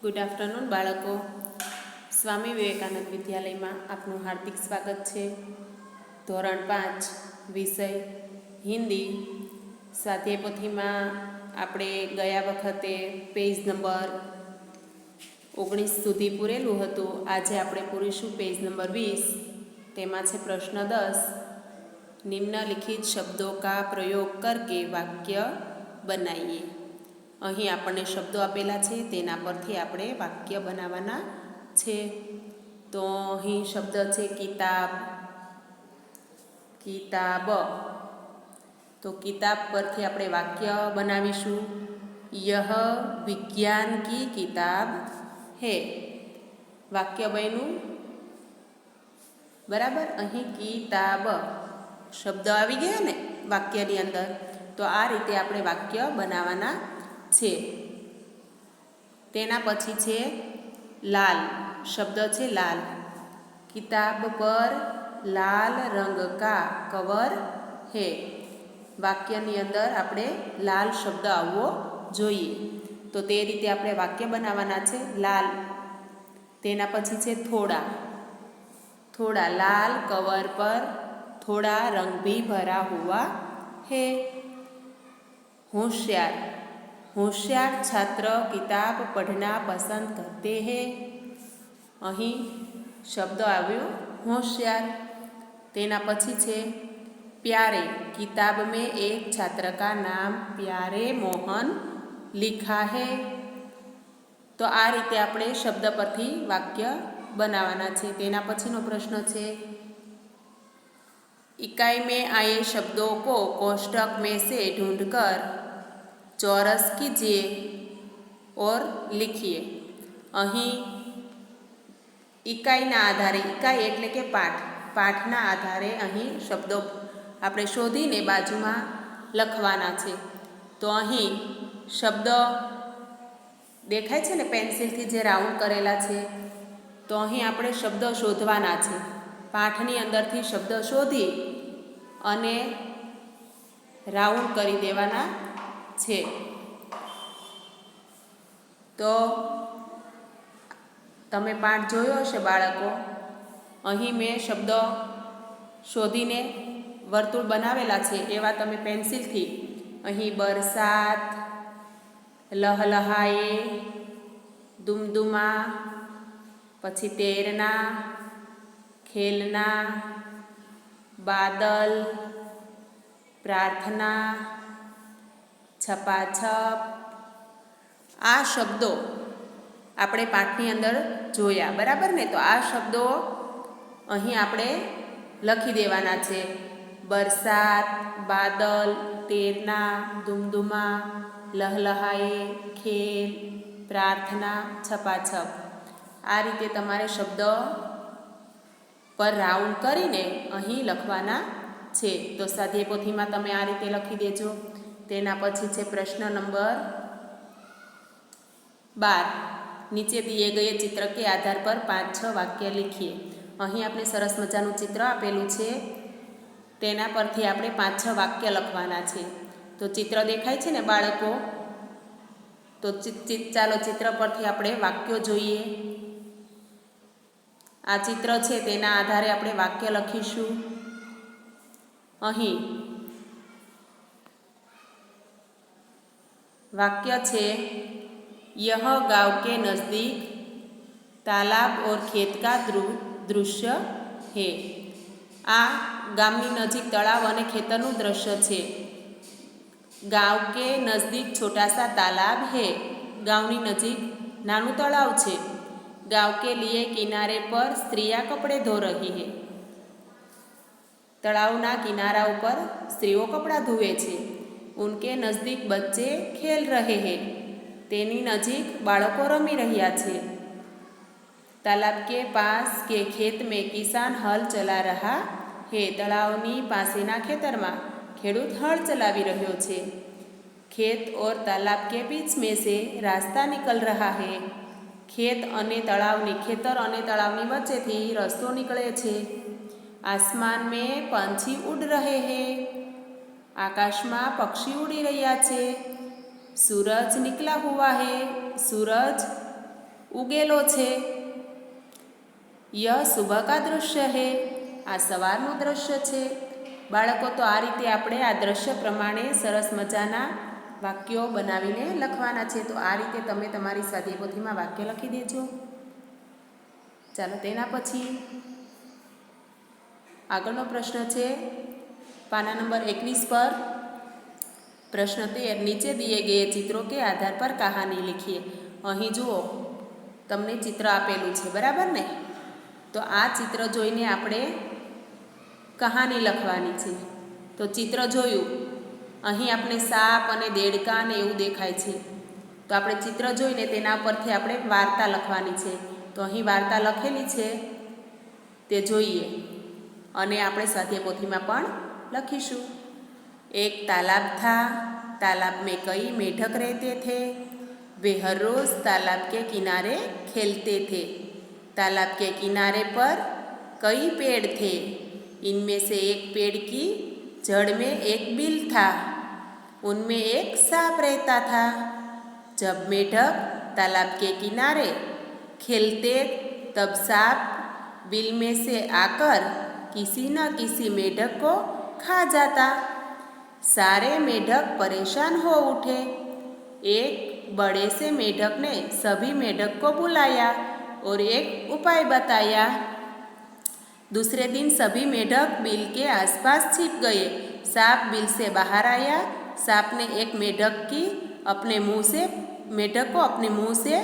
Good afternoon બાળકો. સ્વામી વિવેકાનંદ વિદ્યાલયમાં આપનું હાર્દિક સ્વાગત છે. ધોરણ 5 વિષય હિન્દી સ્વાધ્યાય પોથીમાં આપણે ગયા વખતે પેજ નંબર 19 સુધી પૂરેલું હતું. આજે આપણે પૂરીશું પેજ નંબર 20. તેમાં છે પ્રશ્ન 10. નિમ્નલિખિત શબ્દો કા પ્રયોગ કરકે વાક્ય બનાવીએ. અહીં આપણને શબ્દો આપેલા છે, તેના પરથી આપણે વાક્ય બનાવવાના છે. તો અહીં શબ્દ છે કિતાબ, કિતાબ. તો કિતાબ પરથી આપણે વાક્ય બનાવીશું. યહ વિજ્ઞાન કી કિતાબ હે. વાક્ય બન્યું બરાબર. અહીં કિતાબ શબ્દ આવી ગયા ને વાક્યની અંદર. તો આ રીતે આપણે વાક્ય બનાવવાના છે. તેના પછી છે લાલ. શબ્દ છે લાલ. કિતાબ પર લાલ રંગ કા કવર હે. વાક્યની અંદર આપણે લાલ શબ્દ આવવો જોઈએ. તો તે રીતે આપણે વાક્ય બનાવવાના છે. લાલ. તેના પછી છે થોડા. થોડા લાલ કવર પર થોડા રંગ भी भरा हुआ है. होशियार. होशियार छात्र किताब पढ़ना पसंद करते हैं. અહીં શબ્દ આવ્યો હોશિયાર. તેના પછી છે प्यारे. किताब में एक छात्र का नाम प्यारे मोहन लिखा है. તો આ રીતે આપણે શબ્દ પરથી વાક્ય બનાવવાના છે. તેના પછીનો પ્રશ્ન છે इकाई में आए शब्दों को कोष्टक में से ढूंढकर चौरस कीजिए और लिखिए. અહીં ઇકાઈના આધારે, ઇકાઈ એટલે કે પાઠ, પાઠના આધારે અહીં શબ્દો આપણે શોધીને બાજુમાં લખવાના છે. તો અહીં શબ્દ દેખાય છે ને પેન્સિલથી જે રાઉન્ડ કરેલા છે. તો અહીં આપણે શબ્દ શોધવાના છે. પાઠની અંદરથી શબ્દ શોધી અને રાઉન્ડ કરી દેવાના છે. તો તમે પાઠ જોયો હશે બાળકો. અહીં મેં શબ્દ શોધીને વર્તુળ બનાવેલા છે. એવા તમે પેન્સિલથી અહીં બરસાત, લહલહાએ, દુમદુમા, પછી તૈરના, ખેલના, બાદલ, પ્રાર્થના, છપાછપ, આ શબ્દો આપણે પાઠની અંદર જોયા બરાબર ને. તો આ શબ્દો અહીં આપણે લખી દેવાના છે. બરસાત, બાદલ, તૈરના, દુમદુમા, લહલહાએ, ખેલ, પ્રાર્થના, છપાછપ. આ રીતે તમારે શબ્દ પર રાઉન્ડ કરીને અહીં લખવાના છે. તો સ્વાધ્યાય પોથીમાં તમે આ રીતે લખી દેજો. તેના પછી છે પ્રશ્ન નંબર 12. નીચે દિए गए चित्र के आधार पर 5-6 वाक्य लिखिए. અહીં આપણે સરસ મજાનું ચિત્ર આપેલું છે. તેના પરથી આપણે 5-6 વાક્ય લખવાના છે. તો ચિત્ર દેખાય છે ને બાળકો. તો ચાલો ચિત્ર પરથી આપણે વાક્યો જોઈએ. આ ચિત્ર છે તેના આધારે આપણે વાક્ય લખીશું. અહીં વાક્ય છે यह गांव के नज़दीक तालाब और खेत का दृश्य है. આ ગામની નજીક તળાવ અને ખેતરનું દ્રશ્ય છે. गांव के नज़दीक छोटा सा तालाब है. ગામની નજીક નાનું તળાવ છે. गांव के लिए किनारे पर स्त्रियां कपड़े धो रही है. તળાવના કિનારા ઉપર સ્ત્રીઓ કપડાં ધોવે છે. उनके नज़दीक बच्चे खेल रहे हैं. તેની નજીક બાળકો રમી રહ્યા છે. તાલાબ કે પાસ કે ખેત મેં કિસાન હલ ચલા રહા હે. તળાવની પાસેના ખેતરમાં ખેડૂત હળ ચલાવી રહ્યો છે. ખેત ઓર તાલાબ કે બીચ મેં સે રાસ્તા નિકલ રહા હે. ખેત અને તળાવની, ખેતર અને તળાવની વચ્ચેથી રસ્તો નીકળે છે. આસમાન મેં પંછી ઉડ રહે હે. આકાશમાં પક્ષી ઉડી રહ્યા છે. सूरज निकला हुआ है. सूरज ઉગેલો છે। યહ સુબહ કા દૃશ્ય હૈ, આ સવારનું દૃશ્ય છે। બાળકો, તો આ રીતે આપણે આ દૃશ્ય પ્રમાણે સરસ મજાના વાક્યો બનાવીને લખવાના છે। તો આ રીતે તમે તમારી સ્વાધ્યાય પોથીમાં વાક્ય લખી દેજો। ચાલો, તેના પછી આગળનો પ્રશ્ન છે પાના નંબર 21 પર। प्रश्न 13, नीचे दिए गए चित्रों के आधार पर कहानी लिखिए। અહીં જુઓ, તમને ચિત્ર આપેલું છે, બરાબર ને? તો આ ચિત્ર જોઈને આપણે કહાની લખવાની છે। તો ચિત્ર જોયું, અહીં આપણે સાપ અને દેડકા ને એવું દેખાય છે। તો આપણે ચિત્ર જોઈને તેના પરથી આપણે વાર્તા લખવાની છે। તો અહીં વાર્તા લખેલી છે તે જોઈએ અને આપણે સ્વાધ્યાય પોથીમાં પણ લખીશું। एक तालाब था, तालाब में कई मेढक रहते थे। वे हर रोज़ तालाब के किनारे खेलते थे। तालाब के किनारे पर कई पेड़ थे। इनमें से एक पेड़ की जड़ में एक बिल था। उनमें एक सांप रहता था। जब मेढक तालाब के किनारे खेलते तब सांप बिल में से आकर किसी न किसी मेढक को खा जाता। सारे मेढक परेशान हो उठे। एक बड़े से मेढक ने सभी मेढक को बुलाया और एक उपाय बताया। दूसरे दिन सभी मेढक बिल के आसपास छिप गए। सांप बिल से बाहर आया। सांप ने एक मेढक को अपने मुंह से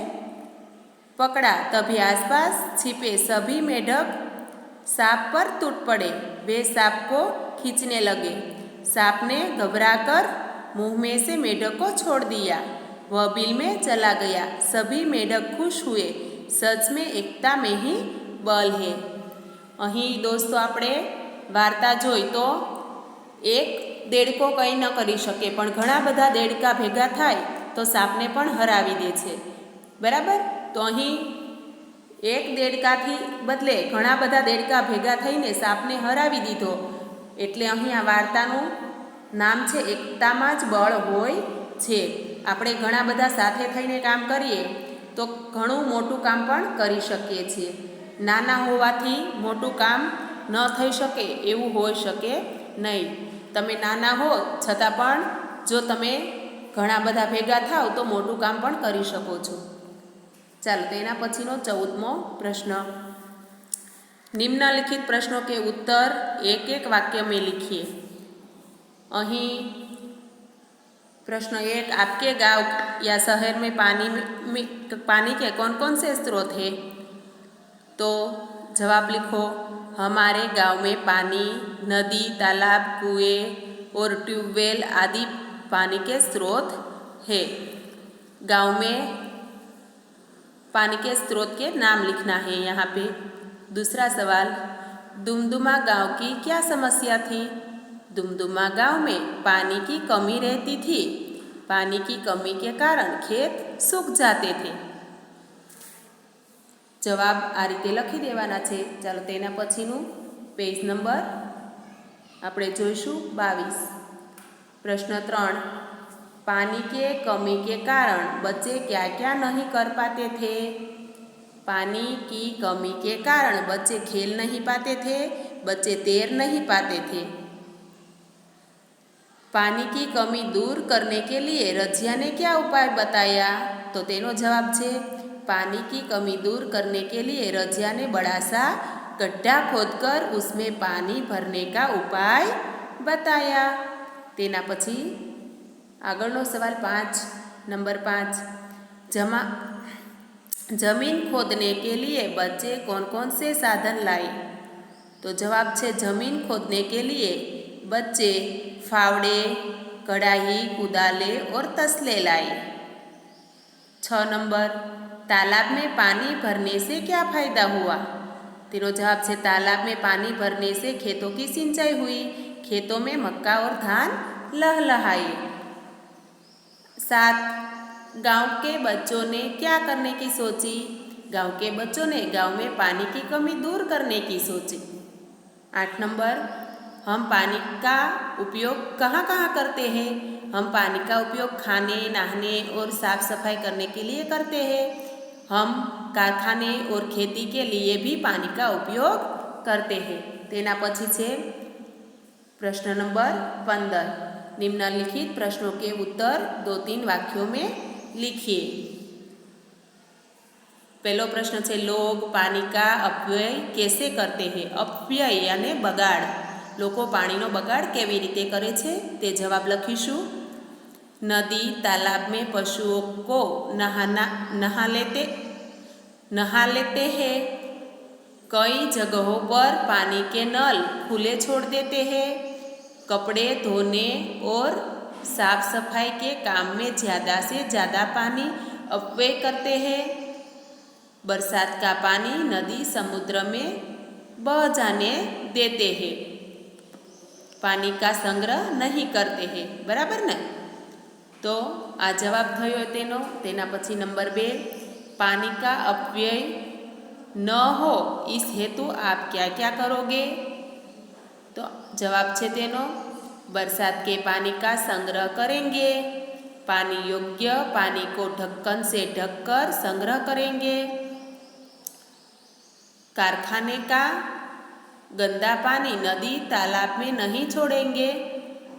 पकड़ा। तभी आसपास छिपे सभी मेढक सांप पर टूट पड़े। वे सांप को खींचने लगे। सांप ने घबराकर मुंह में से मेढक को छोड़ दिया। वह बिल में चला गया। सभी मेढक खुश हुए। सच में एकता में ही बल है। અહીં દોસ્તો આપણે વાર્તા જોઈ તો એક દેડકો કંઈ ન કરી શકે, પણ ઘણા બધા દેડકા ભેગા થાય તો સાપને પણ હરાવી દે છે, બરાબર? તો અહીં એક દેડકાથી બદલે ઘણા બધા દેડકા ભેગા થઈને સાપને હરાવી દીધો। એટલે અહીં આ વાર્તાનું નામ છે એકતામાં જ બળ હોય છે। આપણે ઘણા બધા સાથે થઈને કામ કરીએ તો ઘણું મોટું કામ પણ કરી શકીએ છીએ। નાના હોવાથી મોટું કામ ન થઈ શકે એવું હોઈ શકે નહીં। તમે નાના હો છતાં પણ જો તમે ઘણા બધા ભેગા થાવ તો મોટું કામ પણ કરી શકો છો। ચાલો, તેના પછીનો 14મો પ્રશ્ન। निम्नलिखित प्रश्नों के उत्तर एक एक वाक्य में लिखिए। અહીં प्रश्न 1, आपके गांव या शहर में पानी के कौन कौन से स्रोत हैं? तो जवाब लिखो, हमारे गांव में पानी नदी, तालाब, कुएं और ट्यूबवेल आदि पानी के स्रोत है। गांव में पानी के स्रोत के नाम लिखना है यहाँ पे। दूसरा सवाल, दुमदुमा गांव की क्या समस्या थी? दुमदुमा गांव में पानी की कमी रहती थी। पानी की कमी के कारण खेत सूख जाते थे। जवाब आ रीते लखी देवाना छे। चालो, तेना पछीनु पेज नंबर આપણે જોઈશું 22। प्रश्न 3, पानी के कमी के कारण बच्चे क्या क्या नहीं कर पाते थे? पानी की कमी के कारण बच्चे खेल नहीं पाते थे, बच्चे तैर नहीं पाते थे। पानी की कमी दूर करने के लिए रजिया ने क्या उपाय बताया? तो तेनो जवाब छे, पानी की कमी दूर करने के लिए रजिया ने बड़ा सा गड्ढा खोदकर उसमें पानी भरने का उपाय बताया। तेना पछी आगळनो सवाल 5 नंबर 5, जमीन खोदने के लिए बच्चे कौन कौन से साधन लाए? तो जवाब छे, जमीन खोदने के लिए बच्चे फावड़े, कड़ाही, कुदाले और तसले लाए। 6 नंबर, तालाब में पानी भरने से क्या फ़ायदा हुआ? तेरो जवाब है, तालाब में पानी भरने से खेतों की सिंचाई हुई, खेतों में मक्का और धान लहलहाए। 7, गांव के बच्चों ने क्या करने की सोची? गांव के बच्चों ने गांव में पानी की कमी दूर करने की सोची। 8 नंबर, हम पानी का उपयोग कहाँ कहाँ करते हैं? हम पानी का उपयोग खाने, नहाने और साफ सफाई करने के लिए करते हैं। हम कारखाने और खेती के लिए भी पानी का उपयोग करते हैं। तेना पछी छे प्रश्न नंबर 15। निम्नलिखित प्रश्नों के उत्तर 2-3 वाक्यों में लिखिए। पहलो प्रश्न है, लोग पानी का अपव्यय कैसे करते हैं? अपव्यय यानी बगाड़। लोग पानीनो बगाड़ केवी रीते करे छे ते जवाब लखीशुं। नदी तालाब में पशुओं को नहा लेते हैं। कई जगहों पर पानी के नल खुले छोड़ देते हैं। कपड़े धोने और साफ सफाई के काम में ज़्यादा से ज़्यादा पानी अपव्यय करते हैं। बरसात का पानी नदी समुद्र में बह जाने देते हैं। पानी का संग्रह नहीं करते हैं। बराबर ने? तो आ जवाब थयो तेनो। तेना पछी नंबर 2, पानी का अपव्यय न हो इस हेतु आप क्या क्या करोगे? तो जवाब छे तेनो, बरसात के पानी का संग्रह करेंगे। पानी योग्य पानी को ढक्कन से ढककर संग्रह करेंगे। कारखाने का गंदा पानी नदी तालाब में नहीं छोड़ेंगे।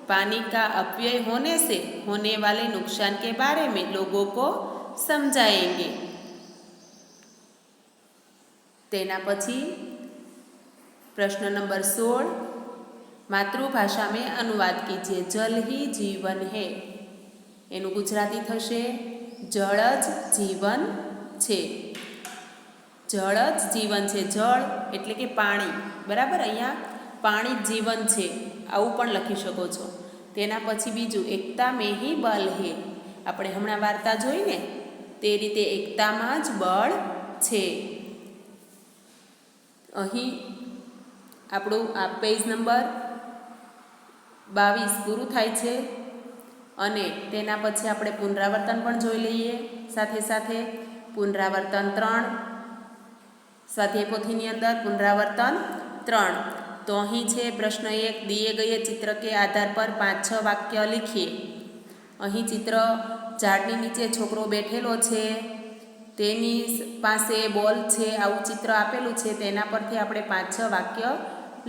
पानी का अपव्यय होने से होने वाले नुकसान के बारे में लोगों को समझाएंगे। तेना पछी प्रश्न नंबर 16, मातृभाषा में अनुवाद कीजिए। जल ही जीवन है। एनु गुजराती थशे जल ज जीवन छे। जल ज जीवन छे। जल एटले के पाणी। बराबर? अहींया पाणी जीवन छे आवुं पण लखी शको छो। तेना पछी बीजू, एकता में ही बल है। आपणे हमणां वार्ता जोई ने ते रीते एकता में ज बल छे। अहीं આપણું આ પેજ નંબર 22 પૂરું થાય છે અને તેના પછી આપણે પુનરાવર્તન પણ જોઈ લઈએ। સાથે સાથે પુનરાવર્તન 3 સ્વાધ્યાય પોથીની અંદર પુનરાવર્તન 3। તો અહીં છે પ્રશ્ન 1, दिए गए चित्र के आधार पर 5-6 वाक्य लिखिए। અહીં चित्र ઝાડની નીચે છોકરો બેઠેલો છે, તેની પાસે બોલ છે, આવું ચિત્ર આપેલું છે, તેના પરથી આપણે 5-6 વાક્ય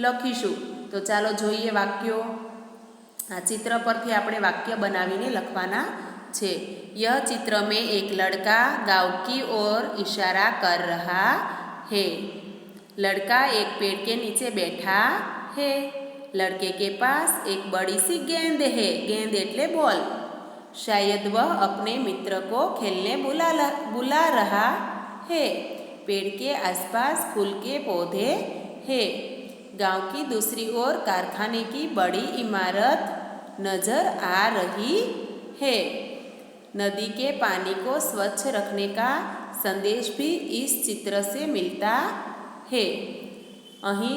લખીશું। તો ચાલો જોઈએ વાક્યો। આ चित्र परथी આપણે वाक्य बनावीने लखवाना छे। यह चित्र में एक लड़का गांव की ओर इशारा कर रहा है। लड़का एक पेड़ के नीचे बैठा है। लड़के के पास एक बड़ी सी गेंद है। गेंद एटले बॉल। शायद वह अपने मित्र को खेलने बुला रहा है। पेड़ के आसपास फूल के पौधे हैं। गांव की दूसरी ओर कारखाने की बड़ी इमारत नजर आ रही है। नदी के पानी को स्वच्छ रखने का संदेश भी इस चित्र से मिलता है। અહીં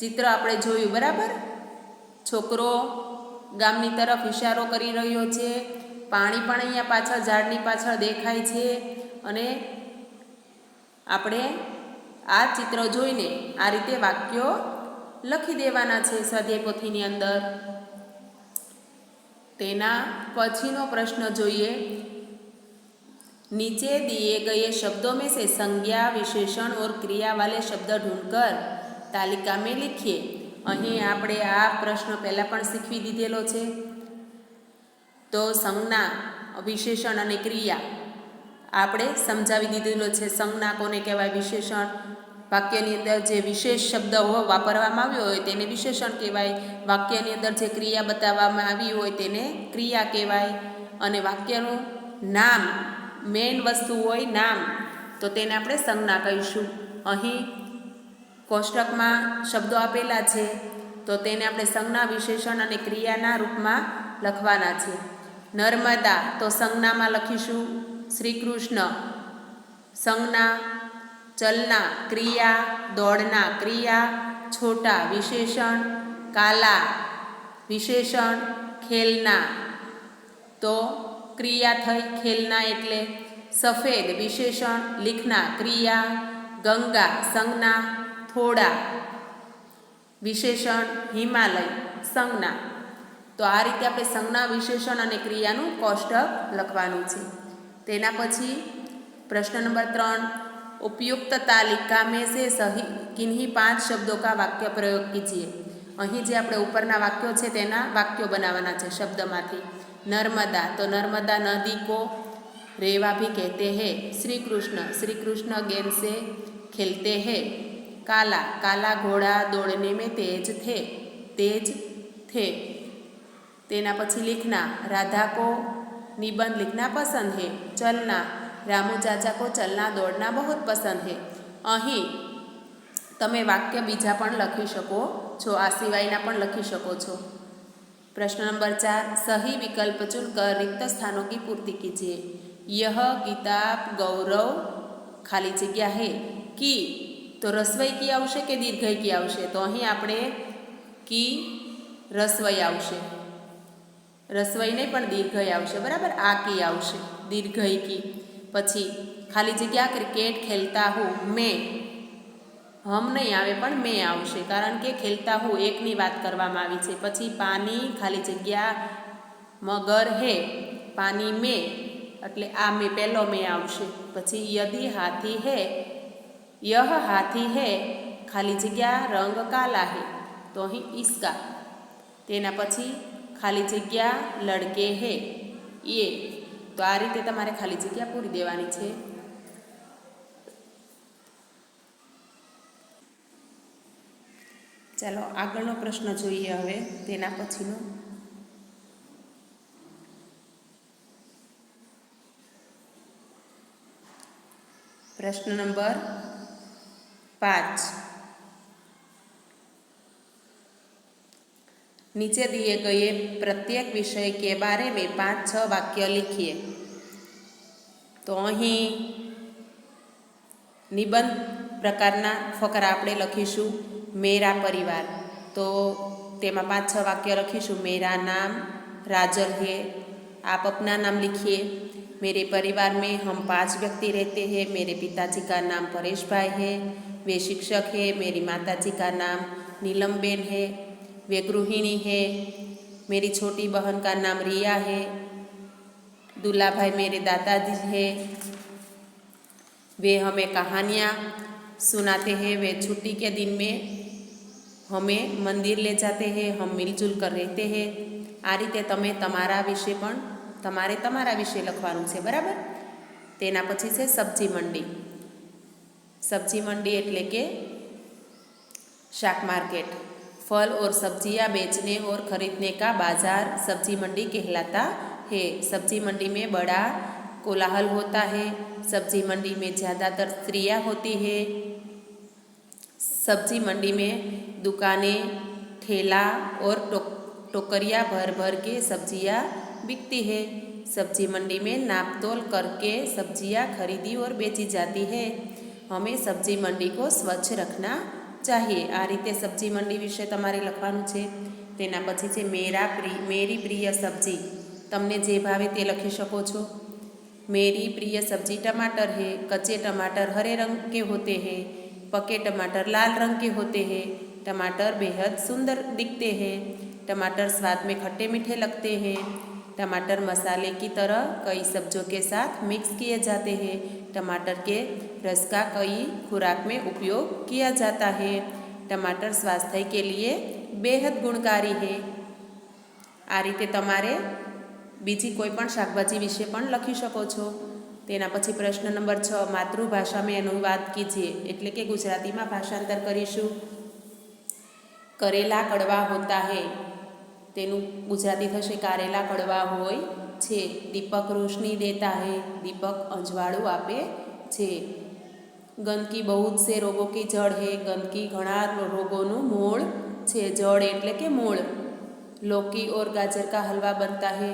चित्र આપણે જોયું। બરાબર? છોકરો ગામની તરફ ઇશારો કરી રહ્યો છે। પાણી પણ અહીંયા પાછળ ઝાડની પાછળ દેખાય છે અને આપણે આ चित्र જોઈને આ રીતે વાક્યો લખી દેવાના છે સ્વાધ્યાય પોથીની અંદર। तेना पछीनो प्रश्न जोईए। नीचे दिए गए शब्दों में से संज्ञा, विशेषण और क्रिया वाले शब्द ढूंढकर तालिका में लिखिए। અહીં આપણે આ પ્રશ્ન પહેલાં પણ શીખવી દીધેલો છે। તો સંજ્ઞા, વિશેષણ અને ક્રિયા આપણે સમજાવી દીધેલો છે। સંજ્ઞા કોને કહેવાય, વિશેષણ વાક્યની અંદર જે વિશેષ શબ્દ વાપરવામાં આવ્યો હોય તેને વિશેષણ કહેવાય। વાક્યની અંદર જે ક્રિયા બતાવવામાં આવી હોય તેને ક્રિયા કહેવાય। અને વાક્યનું નામ, મેઇન વસ્તુ હોય નામ, તો તેને આપણે સંજ્ઞા કહીશું। અહીં કોષ્ટકમાં શબ્દો આપેલા છે તો તેને આપણે સંજ્ઞા, વિશેષણ અને ક્રિયાના રૂપમાં લખવાના છે। નર્મદા તો સંજ્ઞામાં લખીશું શ્રીકૃષ્ણ, સંજ્ઞા। चलना क्रिया, दौड़ना क्रिया, छोटा विशेषण, काला विशेषण, खेलना तो क्रिया थई। खेलना एटले सफ़ेद विशेषण, लिखना क्रिया, गंगा संज्ञा, थोड़ा विशेषण, हिमालय संज्ञा। तो आ रीते आपणे संज्ञा, विशेषण अने क्रियानुं कोष्टक लखवानुं छे। तेना पछी प्रश्न नंबर 3, उपयुक्त तालिका में से सही किन्हीं 5 शब्दों का वाक्य प्रयोग कीजिए। અહીં જે આપણે ઉપરના વાક્યો છે તેના વાક્યો બનાવવાના છે શબ્દમાંથી। नर्मदा, तो नर्मदा नदी को रेवा भी कहते हैं। श्री कृष्ण गेंद से खेलते हैं। काला, काला घोड़ा दौड़ने में तेज थे। तेना पछी लिखना, राधा को निबंध लिखना पसंद है। चलना, रामू चाचा को चलना दौड़ना बहुत पसंद है। અહીં તમે વાક્ય બીજા પણ લખી શકો છો, આ સિવાયના પણ લખી શકો છો। प्रश्न नंबर 4, सही विकल्प चुनकर रिक्त स्थानों की पूर्ति कीजिए। यह किताब गौरव खाली जग्या है की, तो रसवई की आवशे के दीर्घई की आवशे? तो અહીં આપણે की रसवई आवशे, रसवई नहीं पण दीर्घई आवशे, बराबर। आ की आवशे, दीर्घई की। पछी खाली जग्या क्रिकेट खेलता हूँ मैं, हम नहीं आवे पण मैं आवशे, कारण के खेलता हूँ एकनी बात करवामां आवी छे। पछी पानी खाली जग्या मगर है, पानी में एटले आ में पहलो में आवशे। पछी यदि हाथी है, यह हाथी है खाली जग्या रंग काला है, तो अहीं इसका। तेना पछी खाली जग्या लड़के है ये। तो आ रीते तमारे खाली जग्या पूरी देवानी छे। चलो आगळनो प्रश्न जोईए हवे तेना पछीनो। प्रश्न नंबर 5, नीचे दिए गए प्रत्येक विषय के बारे में 5-6 वाक्य लिखिए। तो अहीं निबंध प्रकारना फकरा आपणे लखीशुं। मेरा परिवार, तो तेमां 5-6 वाक्य लखीशुं। मेरा नाम राजल है, आप अपना नाम लिखिए। मेरे परिवार में हम 5 व्यक्ति रहते हैं। मेरे पिताजी का नाम परेश भाई है, वे शिक्षक है। मेरी माताजी का नाम नीलमबेन है, वे गृहिणी है। मेरी छोटी बहन का नाम रिया है। दूल्हा भाई मेरे दादाजी है, वे हमें कहानियाँ सुनाते हैं। वे छुट्टी के दिन में हमें मंदिर ले जाते हैं, हम मिलजुल कर रहते हैं। आ रीते तमे तमारा विषे पण तमारे तमारा विषे लखवानुं छे, बराबर। तेना पछी छे सब्जी मंडी। सब्जी मंडी एटले के शाक मार्केट। फल और सब्जियां बेचने और खरीदने का बाजार सब्जी मंडी कहलाता है। सब्जी मंडी में बड़ा कोलाहल होता है। सब्जी मंडी में ज़्यादातर स्त्रियां होती है। सब्जी मंडी में दुकानें, ठेला और टोकरियाँ भर भर के सब्जियां बिकती है। सब्जी मंडी में नापतोल करके सब्जियां खरीदी और बेची जाती है। हमें सब्जी मंडी को स्वच्छ रखना चाहिए। आ रीते सब्जी मंडी विषे तमारे लखवानुं छे। तेना पछी छे मेरी प्रिय सब्जी। तमने जे भावे ते लखी शको छो। मेरी प्रिय सब्जी टमाटर है। कच्चे टमाटर हरे रंग के होते हैं, पके टमाटर लाल रंग के होते हैं। टमाटर बेहद सुंदर दिखते हैं। टमाटर स्वाद में खट्टे मीठे लगते हैं। टमाटर मसाले की तरह कई सब्जियों के साथ मिक्स किए जाते हैं। टमाटर के रस का कई खुराक में उपयोग किया जाता है। टमाटर स्वास्थ्य के लिए बेहद गुणकारी है। आ रीते तमारे बीजी कोईपण शाकभाजी विषे पण लखी शको छो। तेना पछी प्रश्न नंबर 6, मातृभाषा में अनुवाद कीजिए। एटले के गुजराती में भाषांतर करीशुं। करेला कड़वा होता है, तेनु गुजराती थशे कारेला कड़वा होय छे। दीपक रोशनी देता है, दीपक अंजवाळुं आपे छे। गंदगी बहुत से रोगों की जड़ है, गंदगी घणा रोगोनुं मूळ छे। जड़ एटले के मूळ। लौकी और गाजर का हलवा बनता है,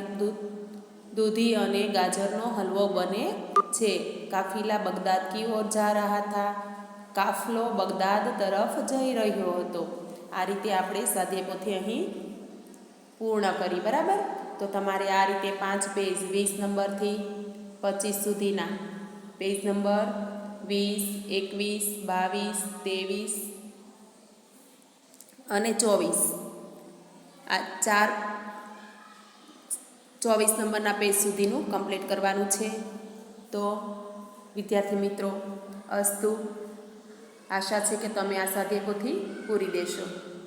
दूधी अने गाजरनो हलवो बने छे। काफिला बगदाद की ओर जा रहा था, काफलो बगदाद तरफ जई रह्यो हतो। आ रीते आपणे स्वाध्याय पोथी अहीं पूर्ण करी, बराबर। तो तमारे आ रीते 5 पेज 20 नंबर थी 25 सुधीना, पेज नंबर 20, 21, 22, 23 અને 24 આ 24 નંબરના પેજ સુધીનું કમ્પ્લીટ કરવાનું છે। તો વિદ્યાર્થી મિત્રો, અસ્તુ. આશા છે કે તમે આ સ્વાધ્યાય પોથી પૂરી દેશો.